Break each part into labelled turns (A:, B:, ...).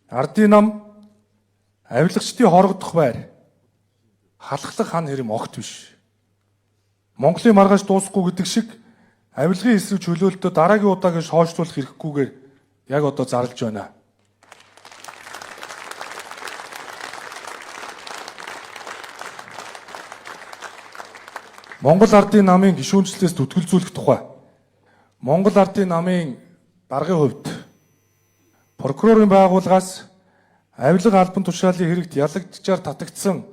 A: Ардын нам авилгачдын хорогдох байр халахлах хан хэрэм огт биш. Монголын маргааш дуусахгүй гэдэг шиг авилгын эсрэг чөлөөлтөд дараагийн удаагийн шоошлуулах хэрэггүйгээр яг одоо зарлж байна. Монгол ардын намын гишүүнчлэлээс түтгэлзүүлэх тухай. Монгол ардын намын даргын хувьд прокурорын байгууллагаас авилга албан тушаалын хэрэгт ялагдчаар татагдсан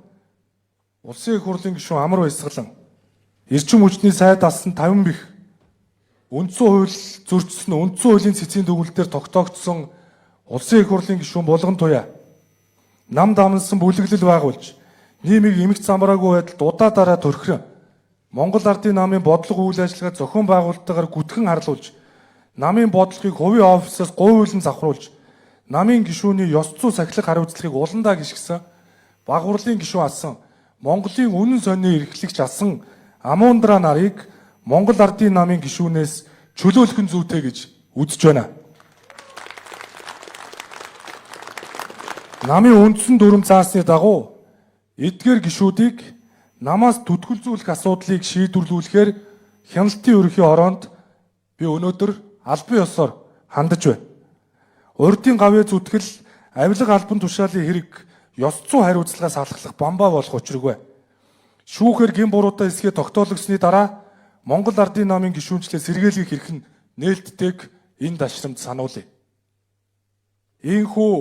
A: улсын их хурлын гишүүн Амар Баясгалан эрчим хүчний сайд алсан 50 бих үндсэн хууль зөрчсөн үндсэн хуулийн цэцгийн төгөлдөр тогтоогдсон улсын их хурлын гишүүн булган туяа нам дамнсан бүлэглэл байгуулж нийгмийг эмх замбраагүй байдалд удаа дараа төрхрөн Монгол ардын намын бодлого үйл ажиллагаа зохион байгуулалтаагаар гүтгэн харлуулж намын бодлогыг хувийн офисоос говьүүлэн завхруулж намын гишүүний ёс зүй сахилах хариуцлагыг уландаа гიშгсэн баг хурлын гишүүн асан Монголын үнэн сонины эрхлэгч асан Амундра нарыг Монгол ардын намын гишүүнээс чөлөөлөх нь зүйтэй гэж үзэж байна. Намын үндсэн дүрм заасны дагуу эдгээр гишүүдийг намаас түтгэлзүүлэх асуудлыг шийдвэрлүүлэхээр хяналтын ерөнхий ороонд би өнөөдөр албан ёсоор хандаж байна. Урдын гавьяа зүтгэл авилга албан тушаалын хэрэг ёс зүй хариуцлагаас халахлах бамбаа болох учиргүй. Шүүхээр гин буруутай эсгээ тогтоологсны дараа Монгол ардын намын гишүүнчлээ сэргийлэх хэрэг нь нээлттэйг энэ дашрамд сануулъя. Ийхүү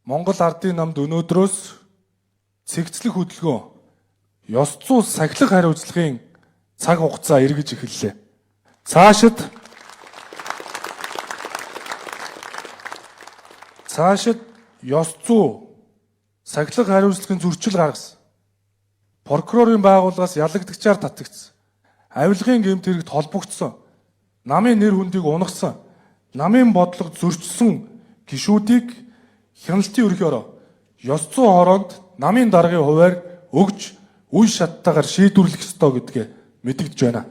A: Монгол ардын намд өнөөдрөөс цэгцлэх хөдөлгөөн ёс зүй сахилах хариуцлагын цаг хугацаа эргэж эхэллээ. Цаашид ёс зүй сахилах хариуцлагын зөрчил гаргасан. Прокурорын байгууллагаас ялагдагчаар татагдсан. Авилгын гэмт хэрэгт холбогдсон. Намын нэр хүндийг унагсан. Намын бодлого зөрчсөн гишүүдийг хяналтын ерөнхий ороо ёс зүй хороонд намын даргын хуваар өгж үе шаттайгаар шийдвэрлэх ёстой гэдгээ мэдэгдэж байна.